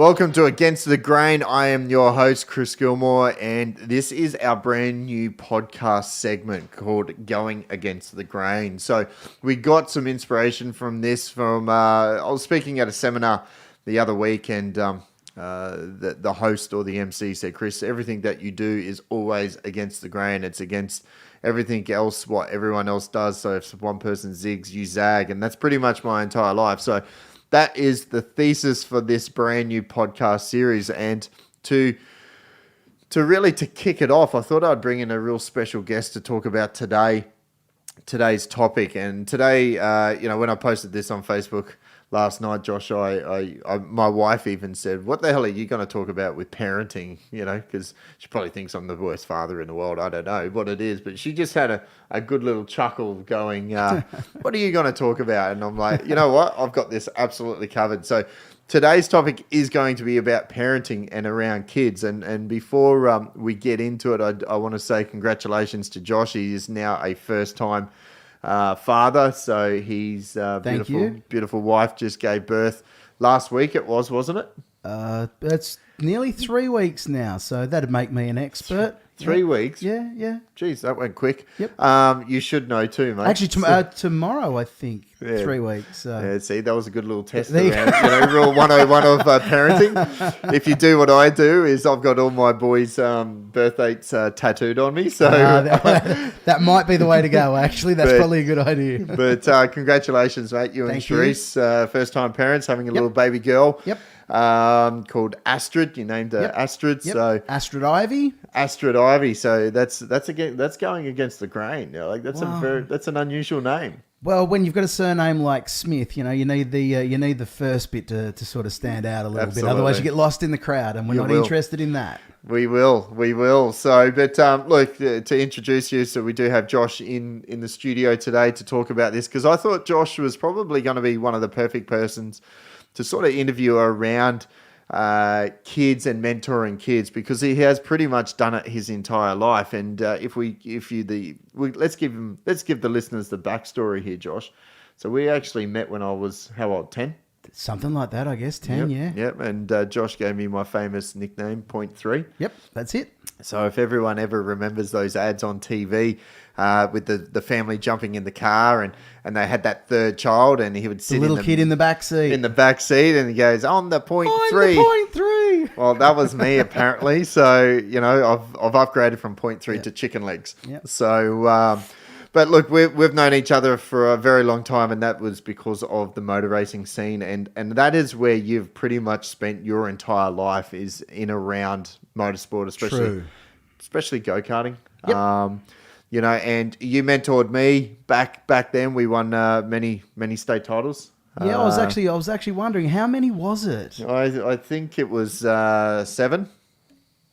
Welcome to Against the Grain. I am your host, Chris Gilmour, and this is our brand new podcast segment called Going Against the Grain. So we got some inspiration from this I was speaking at a seminar the other week, and the host or the MC said, Chris, everything that you do is always against the grain. It's against everything else, what everyone else does. So if one person zigs, you zag, and that's pretty much my entire life. So that is the thesis for this brand new podcast series. And to kick it off, I thought I'd bring in a real special guest to talk about today's topic. And today, when I posted this on Facebook last night, Josh, my wife even said, what the hell are you going to talk about with parenting? Because she probably thinks I'm the worst father in the world. I don't know what it is, but she just had a good little chuckle going, what are you going to talk about? And I'm like, you know what? I've got this absolutely covered. So today's topic is going to be about parenting and around kids. And before we get into it, I want to say congratulations to Josh. He is now a first-time father, so his beautiful wife just gave birth last week. It wasn't it? It's nearly 3 weeks now, so that'd make me an expert. 3 weeks? Yeah. Jeez, that went quick. Yep. You should know too, mate. Actually, tomorrow, I think, 3 weeks. So. Yeah, see, that was a good little test around, rule 101 of parenting. If you do what I do, is I've got all my boys' birth dates tattooed on me. So that might be the way to go, actually. That's probably a good idea. But congratulations, mate. You and Sharice, first-time parents, having a little baby girl. Yep. Called Astrid. You named her Astrid. Yep. So Astrid Ivy. So that's going against the grain. That's that's an unusual name. Well, when you've got a surname like Smith, you need the first bit to sort of stand out a little bit. Otherwise, you get lost in the crowd, and we're not interested in that. We will. So, but look, to introduce you, so we do have Josh in the studio today to talk about this, because I thought Josh was probably going to be one of the perfect persons to sort of interview around kids and mentoring kids, because he has pretty much done it his entire life. And let's give the listeners the backstory here, Josh. So we actually met when I was how old? 10? Something like that, I guess. 10, yeah. Yep. And Josh gave me my famous nickname, Point 3. Yep, that's it. So if everyone ever remembers those ads on TV with the family jumping in the car and they had that third child, and he would sit kid in the back seat. And he goes, on the Point 3. Point 3. Well, that was me apparently. So, I've upgraded from Point 3 to chicken legs. Yep. So, but look, we've known each other for a very long time, and that was because of the motor racing scene, and that is where you've pretty much spent your entire life, is in around motorsport, especially go-karting. Yep. And you mentored me back then. We won many state titles. Yeah, I was actually wondering, how many was it? I think it was 7.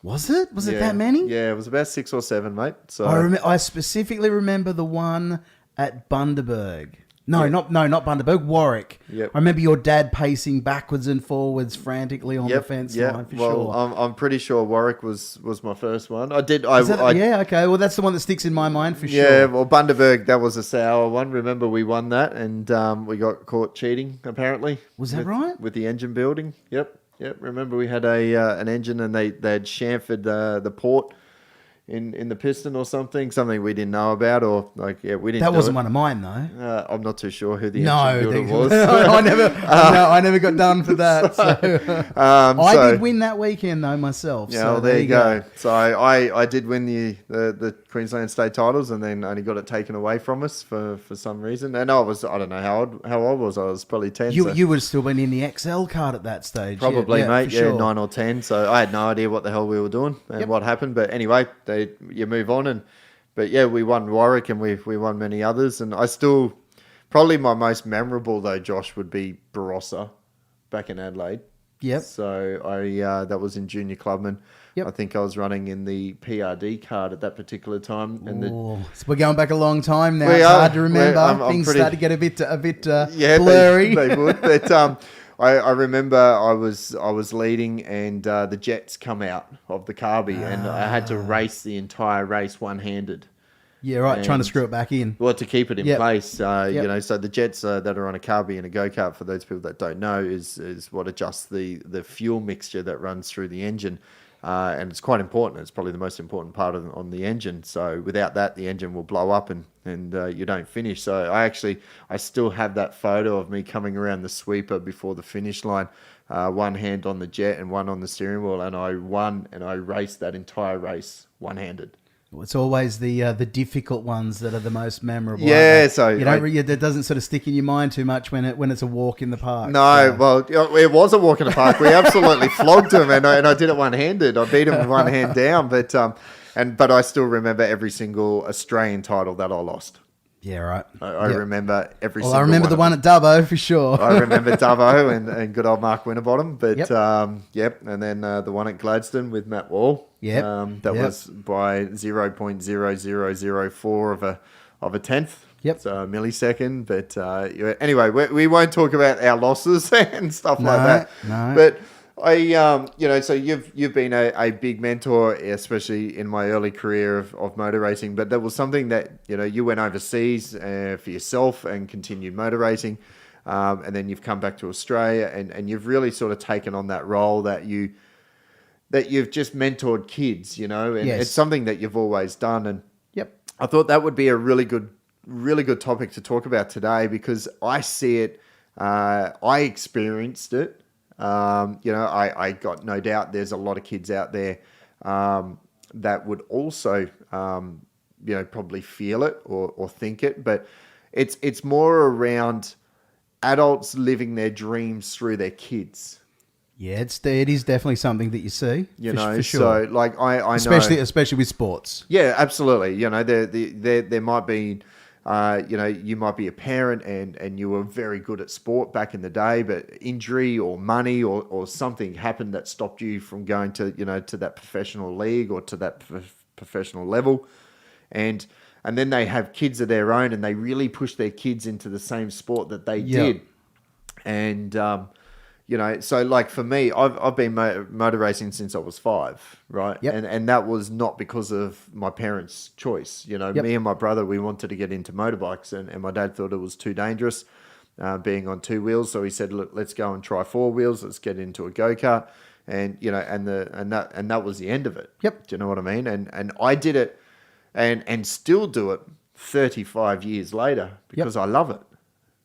Was it? Was it that many? Yeah, it was about 6 or 7, mate. So I specifically remember the one at Bundaberg. Not Bundaberg, Warwick. Yep. I remember your dad pacing backwards and forwards frantically on the fence line, for sure. I'm pretty sure Warwick was my first one. Okay. Well, that's the one that sticks in my mind for sure. Yeah, well, Bundaberg, that was a sour one. Remember, we won that, and we got caught cheating, apparently. Was that right? With the engine building. Yep. Remember, we had an engine, and they had chamfered the port in the piston or something we didn't know about, or we didn't. That wasn't one of mine though. I'm not too sure who the engine builder was. I never got done for that. So. I did win that weekend though myself. Yeah, well, there you go. So I did win the Queensland state titles, and then only got it taken away from us for some reason. And I don't know how old was I? Was probably 10. You would have still been in the XL card at that stage. Probably, mate. Yeah, sure. 9 or 10. So I had no idea what the hell we were doing and what happened. But anyway, you move on, but we won Warwick, and we won many others, and I still, probably my most memorable though, Josh, would be Barossa back in Adelaide. Yep. So I that was in junior clubman. Yep. I think I was running in the PRD card at that particular time. So we're going back a long time now. It's hard to remember. Things start to get a bit blurry. They would, but I remember I was leading, and the jets come out of the carby, and I had to race the entire race one-handed. Yeah, right. Trying to screw it back in. Well, to keep it in place, Yep. you know, so the jets that are on a carby and a go-kart, for those people that don't know, is what adjusts the fuel mixture that runs through the engine. And it's quite important. It's probably the most important part on the engine. So without that, the engine will blow up and you don't finish. So I still have that photo of me coming around the sweeper before the finish line, one hand on the jet and one on the steering wheel, and I won and I raced that entire race one-handed. It's always the difficult ones that are the most memorable. Yeah, so that doesn't sort of stick in your mind too much when it's a walk in the park. No, well, it was a walk in the park. We absolutely flogged him, and I did it one-handed. I beat him with one hand down, but I still remember every single Australian title that I lost. Yeah, right. I remember every single one. I remember the one at Dubbo for sure. I remember Dubbo and good old Mark Winterbottom. But, and then the one at Gladstone with Matt Wall. That was by 0.0004 of a tenth. Yep. So a millisecond. But anyway, we won't talk about our losses and stuff like that. No. But so you've been a big mentor, especially in my early career of motor racing. But there was something that you went overseas for yourself and continued motor racing, and then you've come back to Australia and you've really sort of taken on that role that you've just mentored kids, and yes. It's something that you've always done. And yep, I thought that would be a really good topic to talk about today because I see it, I experienced it. I got no doubt there's a lot of kids out there that would also, probably feel it or think it, but it's more around adults living their dreams through their kids. Yeah, it is definitely something that you see, for sure. So like I know, especially with sports. Yeah, absolutely. There might be. You might be a parent and you were very good at sport back in the day, but injury or money or something happened that stopped you from going to, to that professional league or to that professional level. And then they have kids of their own and they really push their kids into the same sport that they did. And, so like for me, I've been motor racing since I was 5, right? Yep. And that was not because of my parents' choice. Me and my brother, we wanted to get into motorbikes and my dad thought it was too dangerous being on 2 wheels. So he said, look, let's go and try 4 wheels. Let's get into a go-kart. And, and that was the end of it. Yep. Do you know what I mean? And I did it and still do it 35 years later because I love it.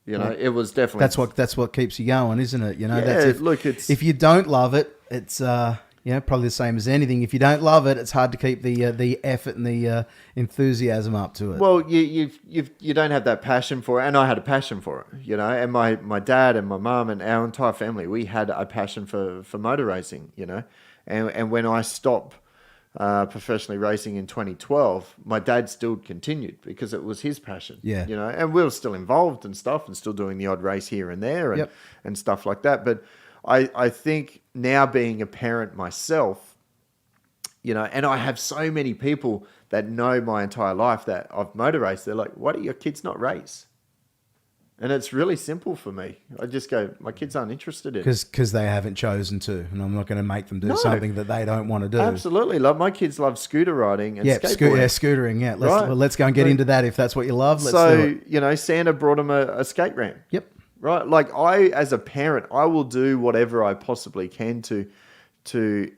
It was definitely... That's what keeps you going, isn't it? If you don't love it, it's probably the same as anything. If you don't love it, it's hard to keep the effort and the enthusiasm up to it. Well, you don't have that passion for it, and I had a passion for it, And my dad and my mum and our entire family, we had a passion for motor racing, And when I stopped professionally racing in 2012, my dad still continued because it was his passion. Yeah. And we were still involved and stuff and still doing the odd race here and there and stuff like that. But I think now being a parent myself, and I have so many people that know my entire life that I've motor raced, they're like, why do your kids not race? And it's really simple for me. I just go, my kids aren't interested in it. Because they haven't chosen to, and I'm not going to make them do something that they don't want to do. Absolutely. Like my kids love scooter riding and skateboarding. Scootering, yeah. Let's go and get into that if that's what you love. Let's do it. Santa brought them a skate ramp. Yep. Right? Like I, as a parent, I will do whatever I possibly can to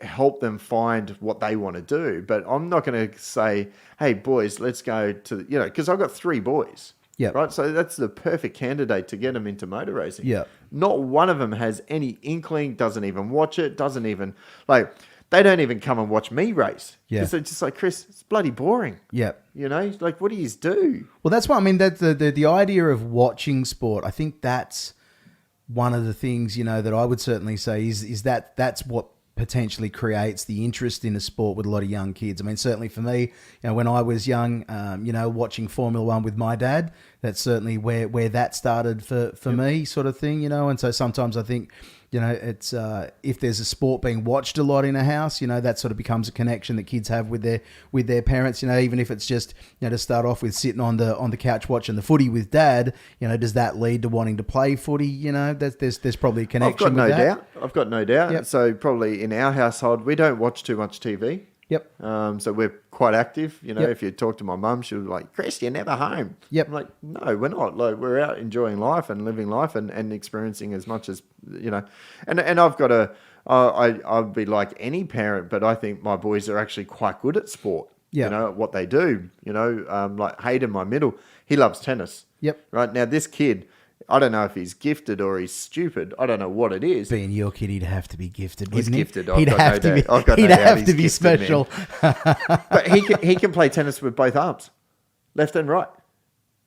help them find what they want to do. But I'm not going to say, hey, boys, let's go to, because I've got 3 boys. Yeah. Right. So that's the perfect candidate to get them into motor racing. Yeah. Not one of them has any inkling, doesn't even watch it, doesn't even they don't even come and watch me race. Yeah. Because they're just like, Chris, it's bloody boring. Yeah. Like what do you do? Well, that's what I mean. That the idea of watching sport, I think that's one of the things, that I would certainly say is that's what potentially creates the interest in a sport with a lot of young kids. I mean, certainly for me, when I was young, watching Formula One with my dad, that's certainly where that started for me, sort of thing, and so sometimes I think, it's if there's a sport being watched a lot in a house, that sort of becomes a connection that kids have with their parents, even if it's just, to start off with sitting on the couch watching the footy with dad, does that lead to wanting to play footy? There's probably a connection. I've got no doubt. Yep. So probably in our household, we don't watch too much TV. Yep. So we're quite active. You know, Yep. if you talk to my mum, she'll be like, Chris, you're never home. Yep. I'm like, no, we're not. Like, we're out enjoying life and living life and experiencing as much as, you know. And I've got I'd be like any parent, but I think my boys are actually quite good at sport. Yeah. You know, what they do. You know, like Hayden, my middle, he loves tennis. Yep. Right now, this kid, I don't know if he's gifted or he's stupid. I don't know what it is. Being your kid, he'd have to be gifted. He's Wouldn't he? gifted. I've He'd got have no to be. doubt. I've got He'd no doubt have he's to be gifted, man. special. But he can play tennis with both arms, left and right.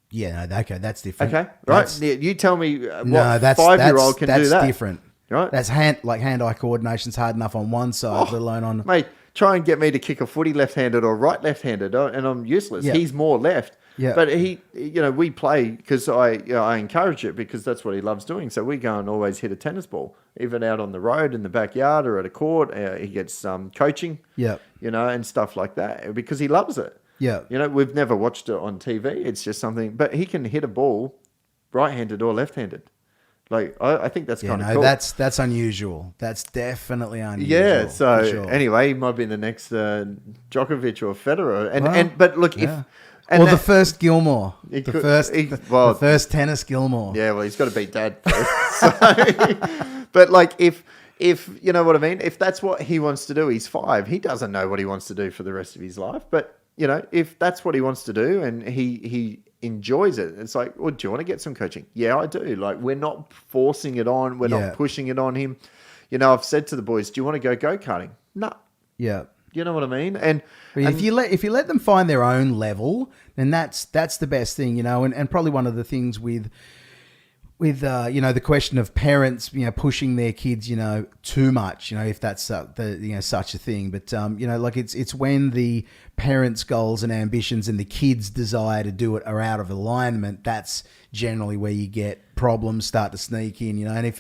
Yeah, no, okay, that's different. Okay, right. That's, Yeah, you tell me what no, that's 5-year-old can do that. That's different. Right? That's hand-eye coordination's hard enough on one side, let alone on. Mate, try and get me to kick a footy left-handed or left-handed, and I'm useless. Yeah. He's more left. Yeah. But we play because I encourage it because that's what he loves doing. So we go and always hit a tennis ball, even out on the road, in the backyard, or at a court. He gets coaching. Yeah. And stuff like that because he loves it. Yeah. We've never watched it on TV. It's just something, but he can hit a ball right-handed or left-handed. Like, I think that's kind of cool. That's unusual. That's definitely unusual. Yeah. So for sure. anyway, he might be the next Djokovic or Federer. But look, yeah. if the first Gilmour, He the could- first, he- the well- first tennis Gilmour. yeah, well, he's got to beat Dad first. But like, if you know what I mean, if that's what he wants to do, he's 5. He doesn't know what he wants to do for the rest of his life. But if that's what he wants to do and he enjoys it, it's like, well, do you want to get some coaching? Yeah, I do. Like, we're not forcing it on. We're Yeah. not pushing it on him. I've said to the boys, do you want to go karting? No. Yeah. You know what I mean? And If you let them find their own level, then that's the best thing, and probably one of the things with the question of parents, pushing their kids, too much, if that's such a thing. But like it's when the parents' goals and ambitions and the kids' desire to do it are out of alignment. That's generally where you get problems start to sneak in, And if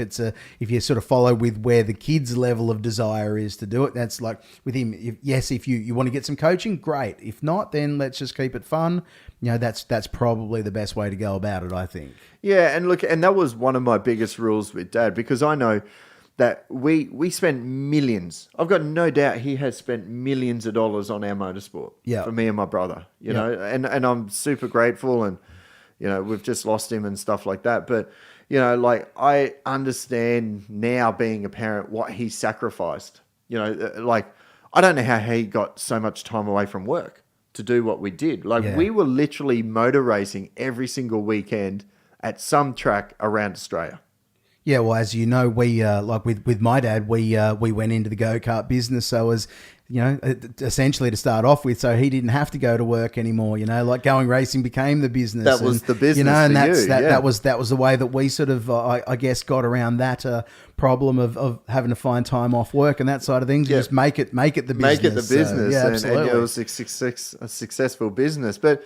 you sort of follow with where the kids' level of desire is to do it, that's like with him. If you want to get some coaching, great. If not, then let's just keep it fun. That's probably the best way to go about it, I think. yeah, and look, and that was one of my biggest rules with Dad because I know that we spent millions. I've got no doubt he has spent millions of dollars on our motorsport. Yeah. For me and my brother, and I'm super grateful, and we've just lost him and stuff like that. But like I understand now being a parent what he sacrificed. Like I don't know how he got so much time away from work to do what we did. Like Yeah. we were literally motor racing every single weekend at some track around Australia. Yeah, well, as you know, we like with my dad, we went into the go-kart business, so as essentially to start off with, so he didn't have to go to work anymore. Like going racing became the business. That was the business and for that's you, that. yeah. That was the way that we sort of, I guess, got around that problem of having to find time off work and that side of things. You Yeah. just make it the business. Make it the business, So, yeah, and absolutely. it was a successful business. But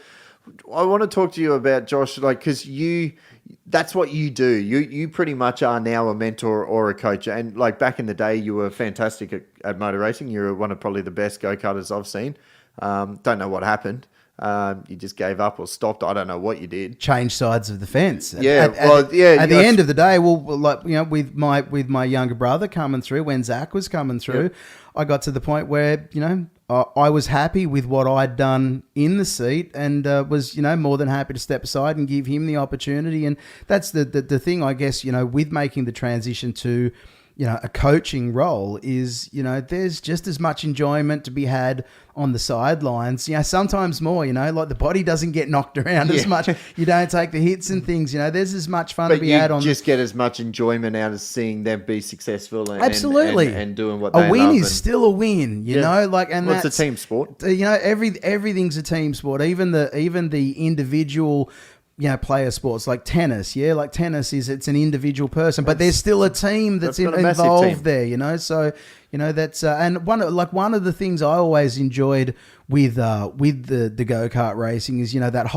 I want to talk to you about, Josh, like, because that's what you do. You pretty much are now a mentor or a coach. And like back in the day, you were fantastic at motor racing. You were one of probably the best go-karters I've seen. Don't know what happened. You just gave up or stopped. I don't know what you did. Change sides of the fence. Yeah, At the end of the day, with my younger brother coming through, when Zach was coming through, Yep. I got to the point where I was happy with what I'd done in the seat, and was more than happy to step aside and give him the opportunity. And that's the thing, I guess, with making the transition to a coaching role is, there's just as much enjoyment to be had on the sidelines, sometimes more, like the body doesn't get knocked around as much. You don't take the hits and things, there's as much fun to But be you had on. just get as much enjoyment out of seeing them be successful and Absolutely. and doing what they a win love. is still a win, you know, and well, it's that's a team sport. everything's a team sport, even the individual player sports like tennis. Yeah, like tennis it's an individual person, but there's still a team that's got a massive involved team. there. So that's and one of the things I always enjoyed with the go-kart racing is that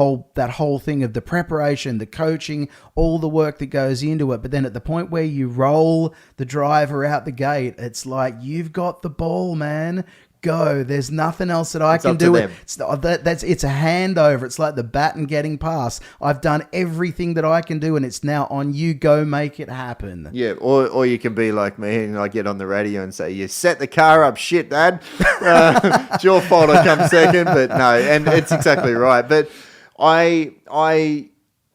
whole thing of the preparation, the coaching, all the work that goes into it. But then at the point where you roll the driver out the gate, it's like, you've got the ball, man. go. There's nothing else that I It's can up to do. them. It's a handover. It's like the baton getting passed. I've done everything that I can do, and it's now on you. Go make it happen. Yeah, or you can be like me and I get on the radio and say, "You set the car up, shit, Dad. It's your fault I come second." But no, and it's exactly right. But I,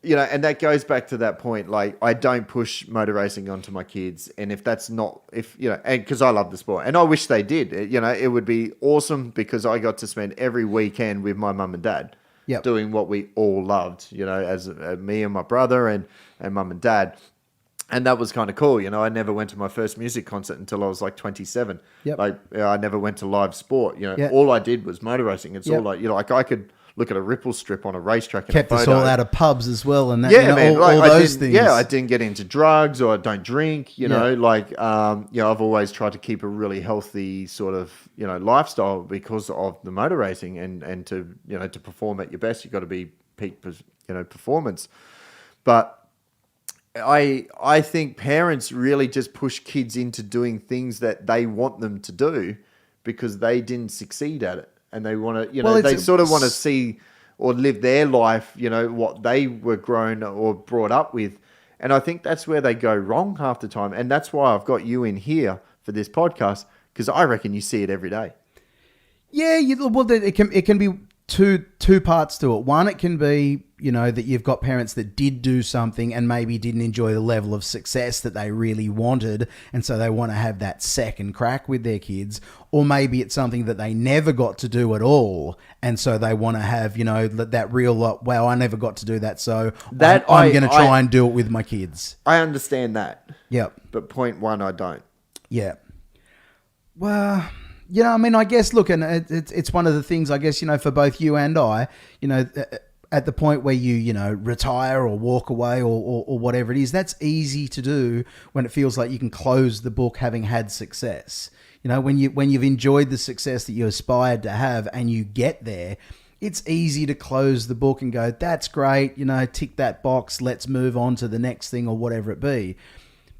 you know, and that goes back to that point. Like, I don't push motor racing onto my kids, and if that's not, you know, and because I love the sport, and I wish they did. You know, it would be awesome because I got to spend every weekend with my mum and dad, doing what we all loved. You know, as me and my brother and mum and dad. And that was kind of cool. You know, I never went to my first music concert until I was like 27. Like, I never went to live sport. You know, all I did was motor racing. It's all like, you know, like I could look at a ripple strip on a racetrack and Kept us all out of pubs as well, and that, yeah, you know, man, all those things. Yeah, I didn't get into drugs, or I don't drink. You know, like, you know, I've always tried to keep a really healthy sort of, you know, lifestyle because of the motor racing, and to, you know, to perform at your best, you've got to be peak, you know, performance. But I think parents really just push kids into doing things that they want them to do because they didn't succeed at it. And they want to, you know, they sort of want to see or live their life, you know, what they were grown or brought up with. And I think that's where they go wrong half the time. And that's why I've got you in here for this podcast, because I reckon you see it every day. Yeah, well, it can be two parts to it. One, it can be, you know, that you've got parents that did do something and maybe didn't enjoy the level of success that they really wanted, and so they want to have that second crack with their kids. Or maybe it's something that they never got to do at all, and so they want to have, you know, that real, wow, I never got to do that, so I'm going to try and do it with my kids. I understand that. Yep. But point one, I don't. Yeah. Well, you know, I mean, I guess, look, and it's one of the things, I guess, you know, for both you and I, you know, at the point where you know, retire or walk away or whatever it is, that's easy to do when it feels like you can close the book having had success. You know, when you've enjoyed the success that you aspired to have and you get there, it's easy to close the book and go, that's great, you know, tick that box, let's move on to the next thing or whatever it be.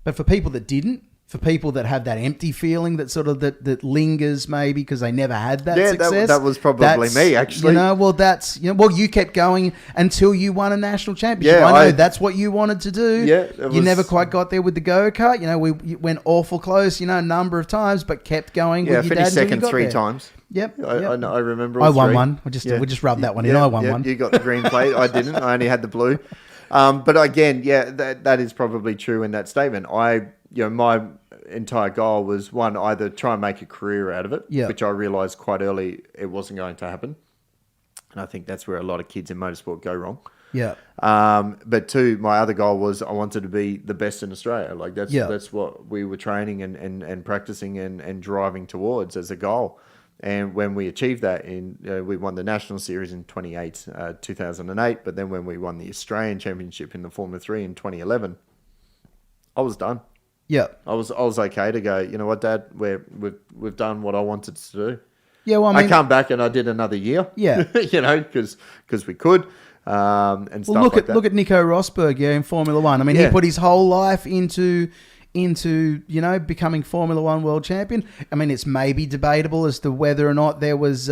But for people that didn't, for people that have that empty feeling that sort of that lingers maybe because they never had that success. That was probably me, actually. You know, well, you kept going until you won a national championship. I know that's what you wanted to do. Yeah, you never quite got there with the go-kart. You know, we went awful close, you know, a number of times, but kept going with your dad. Finished second three times. Yep. I remember. I won one. We just rubbed that one in. I won one. You got the green plate. I didn't. I only had the blue. But again, that is probably true in that statement. My entire goal was, one, either try and make a career out of it, which I realized quite early it wasn't going to happen. And I think that's where a lot of kids in motorsport go wrong. Yeah. But two, my other goal was I wanted to be the best in Australia. Like that's what we were training and practicing and driving towards as a goal. And when we achieved that, we won the national series in 2008. But then when we won the Australian Championship in the Formula 3 in 2011, I was done. Yeah, I was okay to go, you know what, Dad, we've done what I wanted to do. Yeah, well, I Yeah, you know, because we could. And stuff look like that. Look at Nico Rosberg, in Formula One. I mean, he put his whole life into you know, becoming Formula One world champion. I mean, it's maybe debatable as to whether or not there was,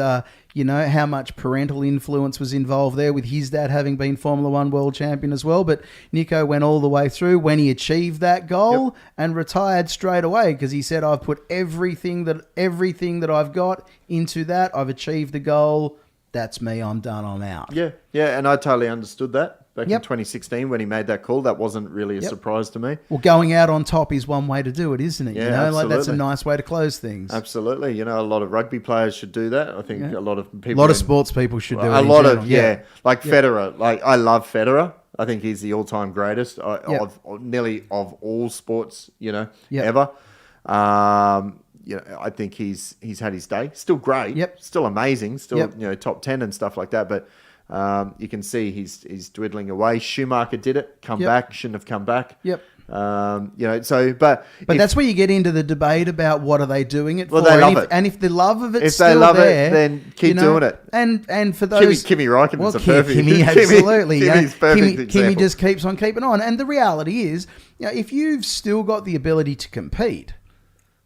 you know, how much parental influence was involved there with his dad having been Formula One world champion as well. But Nico went all the way through when he achieved that goal and retired straight away because he said, I've put everything that I've got into that. I've achieved the goal. That's me. I'm done. I'm out. Yeah. And I totally understood that. Back in 2016 when he made that call, that wasn't really a surprise to me. Well, going out on top is one way to do it, isn't it? Yeah, you know, absolutely. like that's a nice way to close things. Absolutely. You know, a lot of rugby players should do that. I think a lot of people... A lot of sports people should do it. Like Federer. Like, I love Federer. I think he's the all-time greatest of nearly of all sports, you know, ever. You know, I think he's had his day. Still great. Yep. Still amazing. Still, you know, top 10 and stuff like that. But you can see he's dwindling away. Schumacher did it. Back. Shouldn't have come back. Yep. You know, so but that's where you get into the debate about what are they doing it for. They love it. And if the love of it's if still they love there, it, then keep doing it. And for those Kimi Räikkönen's a perfect Kimi, absolutely. Kimi's perfect example. Kimi just keeps on keeping on. And the reality is, you know, if you've still got the ability to compete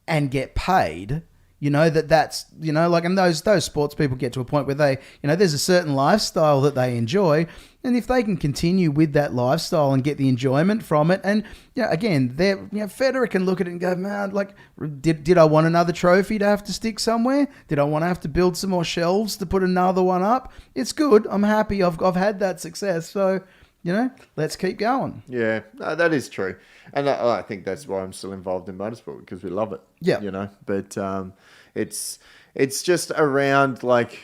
and get paid, that's, like, and those sports people get to a point where they, there's a certain lifestyle that they enjoy. And if they can continue with that lifestyle and get the enjoyment from it, and, again, Federer can look at it and go, man, like, did I want another trophy to have to stick somewhere? Did I want to have to build some more shelves to put another one up? It's good. I'm happy. I've had that success. So, let's keep going. Yeah, no, that is true. And I think that's why I'm still involved in motorsport, because we love it. Yeah. But it's just around, like,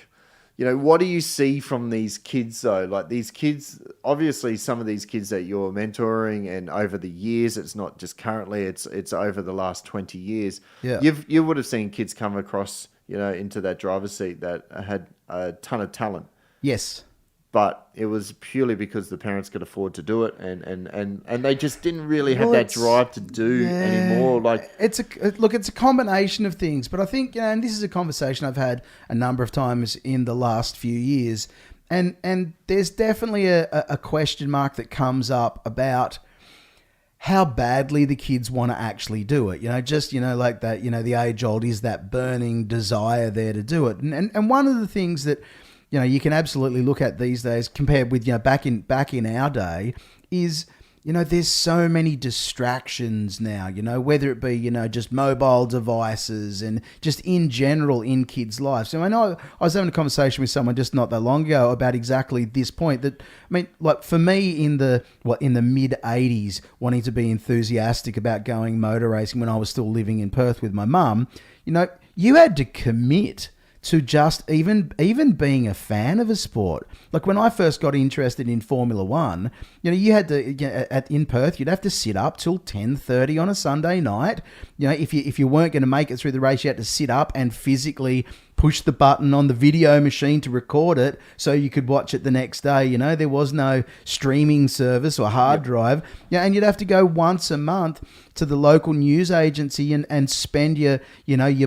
what do you see from these kids, though? Like, these kids, obviously some of these kids that you're mentoring, and over the years, it's not just currently, it's over the last 20 years. Yeah. You would have seen kids come across, into that driver's seat that had a ton of talent. Yes. But it was purely because the parents could afford to do it, and they just didn't really have that drive to do anymore. Like, it's a combination of things, but I think, and this is a conversation I've had a number of times in the last few years, and there's definitely a question mark that comes up about how badly the kids want to actually do it. Like that, the age old, is that burning desire there to do it. And one of the things that, you can absolutely look at these days compared with, back in our day is, there's so many distractions now, whether it be, just mobile devices and just in general in kids' lives. So I know I was having a conversation with someone just not that long ago about exactly this point, that, like, for me in the mid 80s, wanting to be enthusiastic about going motor racing when I was still living in Perth with my mum, you had to commit to just even being a fan of a sport. Like, when I first got interested in Formula One, you had to, in Perth, you'd have to sit up till 10:30 on a Sunday night. If you weren't going to make it through the race, you had to sit up and physically push the button on the video machine to record it so you could watch it the next day. There was no streaming service or hard drive. And you'd have to go once a month to the local news agency and spend your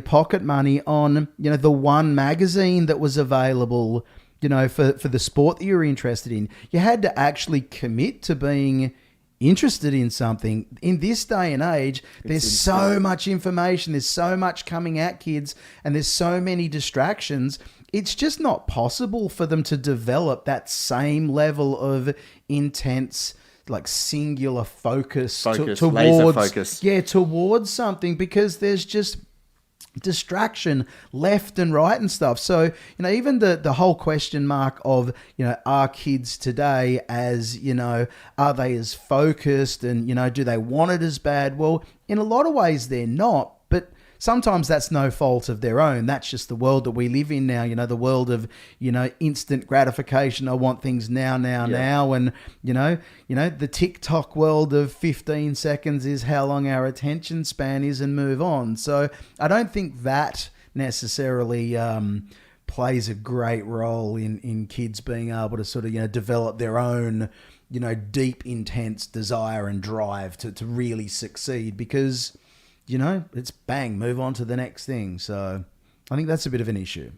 pocket money on, the one magazine that was available, for the sport that you were interested in. You had to actually commit to being interested in something. In this day and age, there's so much information, there's so much coming at kids, and there's so many distractions. It's just not possible for them to develop that same level of intense, like, singular focus towards laser focus. Yeah, towards something, because there's just distraction left and right and stuff. So, even the whole question mark of, are kids today as, are they as focused, and, do they want it as bad? Well, in a lot of ways they're not, but sometimes that's no fault of their own. That's just the world that we live in now, the world of, instant gratification. I want things now. And, the TikTok world of 15 seconds is how long our attention span is, and move on. So I don't think that necessarily plays a great role in kids being able to sort of, develop their own, deep, intense desire and drive to really succeed, because it's bang, move on to the next thing. So I think that's a bit of an issue.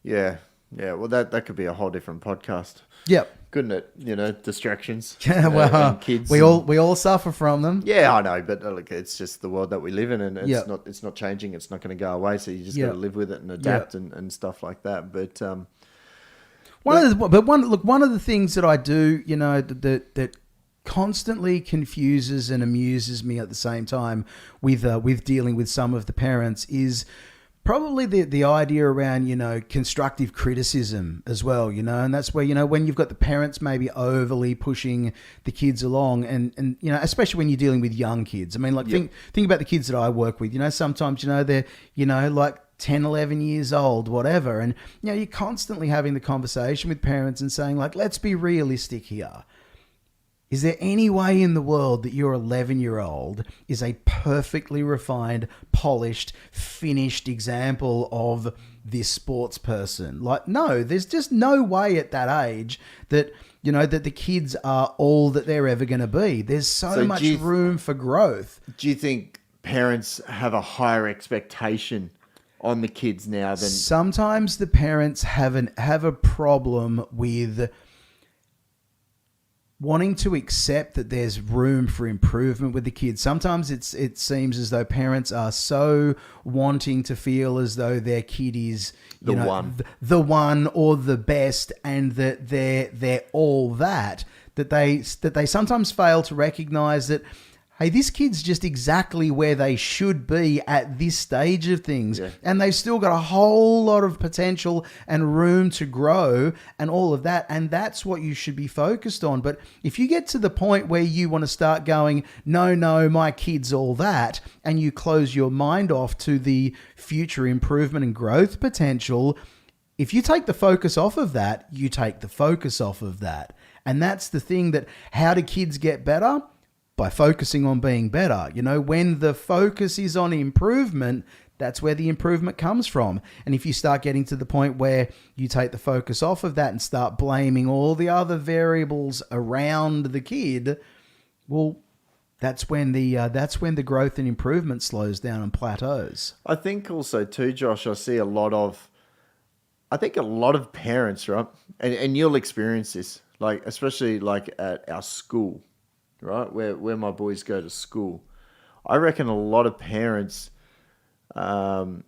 Yeah. Well, that could be a whole different podcast. Yep. Couldn't it? Distractions. Yeah, well, and kids. We all suffer from them. Yeah, I know, but look, it's just the world that we live in, and it's not changing. It's not going to go away. So you just got to live with it and adapt and stuff like that. But one of the things that I do, that constantly confuses and amuses me at the same time with dealing with some of the parents is probably the idea around, constructive criticism as well, and that's where, when you've got the parents maybe overly pushing the kids along, and especially when you're dealing with young kids. I mean, like, think about the kids that I work with, sometimes, they're, like 10, 11 years old, whatever. And, you're constantly having the conversation with parents and saying, like, let's be realistic here. Is there any way in the world that your 11-year-old is a perfectly refined, polished, finished example of this sports person? Like, no, there's just no way at that age that, that the kids are all that they're ever going to be. There's so much room for growth. Do you think parents have a higher expectation on the kids now than... Sometimes the parents have a problem with wanting to accept that there's room for improvement with the kids. Sometimes it seems as though parents are so wanting to feel as though their kid is The one. the one or the best, and that they're all that they sometimes fail to recognize that, hey, this kid's just exactly where they should be at this stage of things. Yeah. And they've still got a whole lot of potential and room to grow and all of that. And that's what you should be focused on. But if you get to the point where you want to start going, no, my kid's all that, and you close your mind off to the future improvement and growth potential, if you take the focus off of that, you take the focus off of that. And that's the thing, that how do kids get better? By focusing on being better. When the focus is on improvement, that's where the improvement comes from. And if you start getting to the point where you take the focus off of that and start blaming all the other variables around the kid, well, that's when the growth and improvement slows down and plateaus. I think also too, Josh, I see a lot of parents, right? And you'll experience this, like, especially like at our school, right? Where my boys go to school. I reckon a lot of parents, they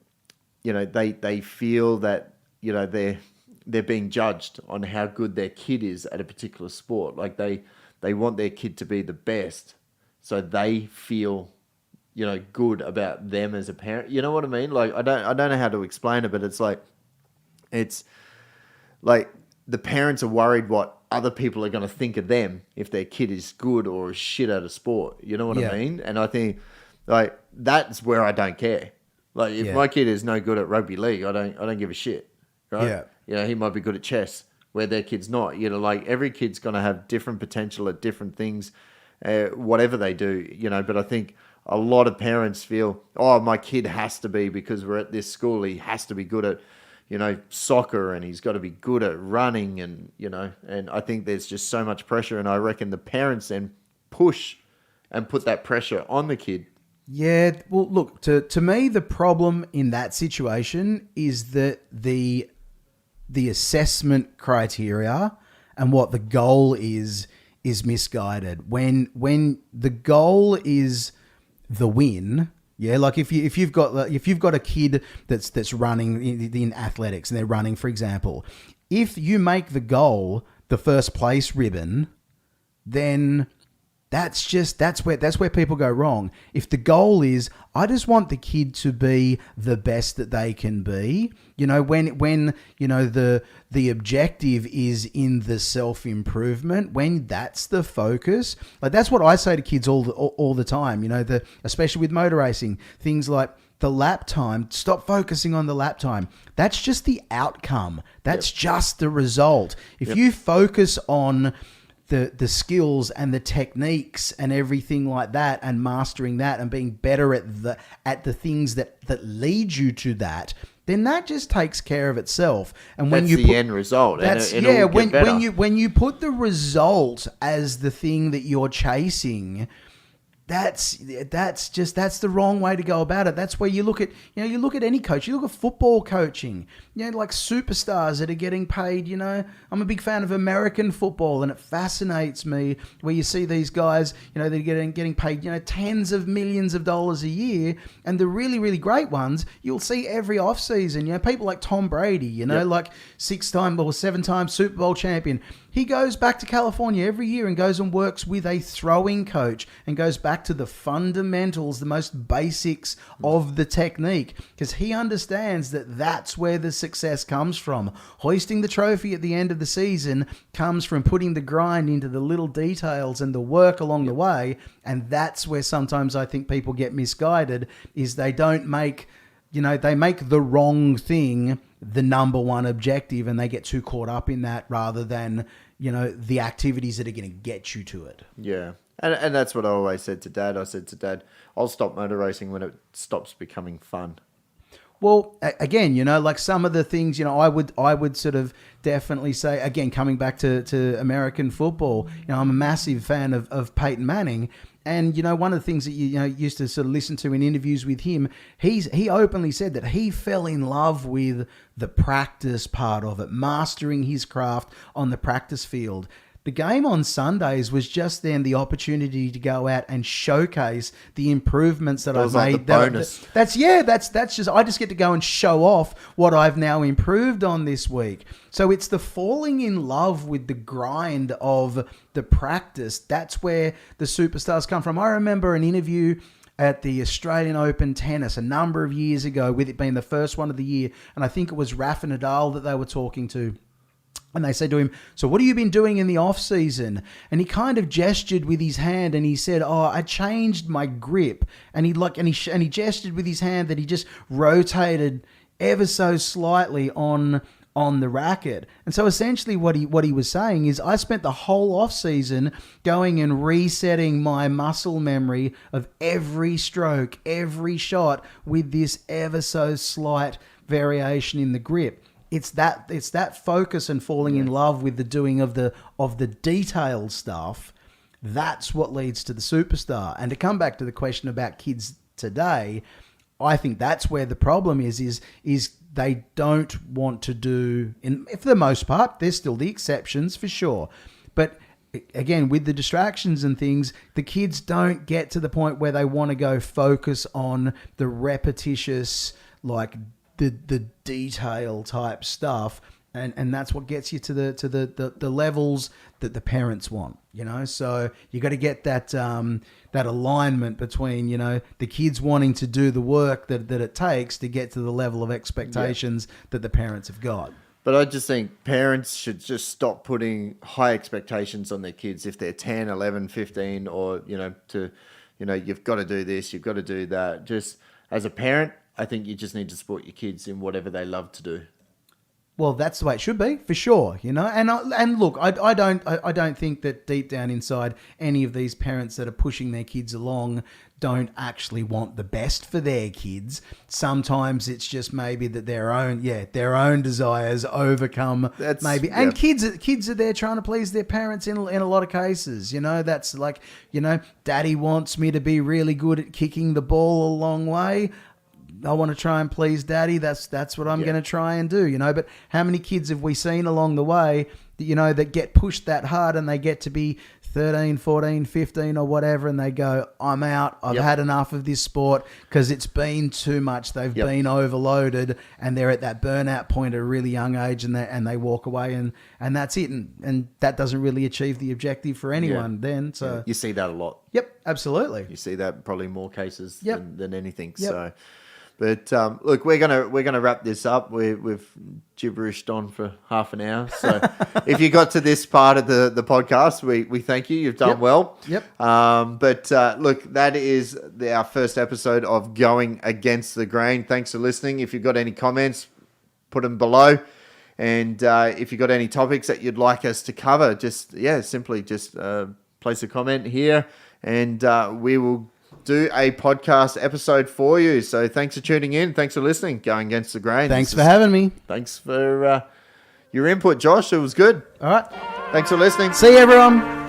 feel that, they're being judged on how good their kid is at a particular sport. Like they want their kid to be the best. So they feel, good about them as a parent. You know what I mean? Like, I don't know how to explain it, but it's like the parents are worried what other people are going to think of them if their kid is good or shit at a sport. You know what I mean? And I think, like, that's where I don't care. Like, if my kid is no good at rugby league, I don't give a shit, right? Yeah. He might be good at chess where their kid's not. Like, every kid's going to have different potential at different things, whatever they do, But I think a lot of parents feel, oh, my kid has to be, because we're at this school, he has to be good at, soccer, and he's got to be good at running, and, and I think there's just so much pressure. And I reckon the parents then push and put that pressure on the kid. Yeah. Well, look, to me, the problem in that situation is that the assessment criteria and what the goal is misguided. When the goal is the win, yeah, like if you've got a kid that's running in athletics and they're running, for example, if you make the goal the first place ribbon, then that's where people go wrong. If the goal is, I just want the kid to be the best that they can be, when the objective is in the self-improvement, when that's the focus, like that's what I say to kids all the time, especially with motor racing, things like the lap time. Stop focusing on the lap time. That's just the outcome. That's just the result. If you focus on the skills and the techniques and everything like that, and mastering that and being better at the things that lead you to that, then that just takes care of itself. And when that's the end result. That's when you put the result as the thing that you're chasing, that's the wrong way to go about it. That's where you look at any coach, you look at football coaching, like superstars that are getting paid, I'm a big fan of American football, and it fascinates me where you see these guys, they're getting paid, tens of millions of dollars a year. And the really, really great ones, you'll see every off season, people like Tom Brady, like 6-time or 7-time Super Bowl champion. He goes back to California every year and goes and works with a throwing coach and goes back to the fundamentals, the most basics of the technique, because he understands that that's where the success comes from. Hoisting the trophy at the end of the season comes from putting the grind into the little details and the work along the way. And that's where sometimes I think people get misguided, is they don't make, they make the wrong thing the number one objective, and they get too caught up in that rather than, the activities that are going to get you to it. Yeah. And that's what I always said to Dad. I said to Dad, I'll stop motor racing when it stops becoming fun. Well, again, like some of the things, I would sort of definitely say, again, coming back to American football, I'm a massive fan of Peyton Manning. And, one of the things that you used to sort of listen to in interviews with him, he openly said that he fell in love with the practice part of it, mastering his craft on the practice field. The game on Sundays was just then the opportunity to go out and showcase the improvements that I've like made. the bonus. That's just I just get to go and show off what I've now improved on this week. So it's the falling in love with the grind of the practice. That's where the superstars come from. I remember an interview at the Australian Open tennis a number of years ago, with it being the first one of the year, and I think it was Rafa Nadal that they were talking to. And they said to him, "So what have you been doing in the off season?" And he kind of gestured with his hand, and he said, "Oh, I changed my grip." And he gestured with his hand that he just rotated ever so slightly on the racket. And so essentially what he was saying is, I spent the whole off season going and resetting my muscle memory of every stroke, every shot with this ever so slight variation in the grip. It's that focus and falling in love with the doing of the detailed stuff. That's what leads to the superstar. And to come back to the question about kids today, I think that's where the problem is they don't want to do, for the most part, there's still the exceptions for sure. But again, with the distractions and things, the kids don't get to the point where they want to go focus on the repetitious, like the detail type stuff. And that's what gets you to the levels that the parents want, So you got to get that alignment between, the kids wanting to do the work that it takes to get to the level of expectations that the parents have got. But I just think parents should just stop putting high expectations on their kids if they're 10, 11, 15, or, you've got to do this, you've got to do that. Just as a parent, I think you just need to support your kids in whatever they love to do. Well, that's the way it should be, for sure, And look, I don't think that deep down inside any of these parents that are pushing their kids along don't actually want the best for their kids. Sometimes it's just maybe that their own desires overcome And kids are there trying to please their parents in a lot of cases. That's like, Daddy wants me to be really good at kicking the ball a long way. I want to try and please Daddy. That's what I'm going to try and do, But how many kids have we seen along the way, that get pushed that hard and they get to be 13, 14, 15 or whatever, and they go, I'm out. I've had enough of this sport because it's been too much. They've been overloaded and they're at that burnout point at a really young age, and they walk away and that's it. And that doesn't really achieve the objective for anyone then. So you see that a lot. Yep, absolutely. You see that probably more cases than anything. Yep. So. But look, we're gonna wrap this up. We've gibberished on for half an hour. So if you got to this part of the podcast, we thank you. You've done well. Yep. But look, that is our first episode of Going Against the Grain. Thanks for listening. If you've got any comments, put them below. And if you've got any topics that you'd like us to cover, simply place a comment here, and we will do a podcast episode for you. So thanks for tuning in. Thanks for listening. Going Against the Grain. Thanks for having me. Thanks for your input, Josh. It was good. All right. Thanks for listening. See you, everyone.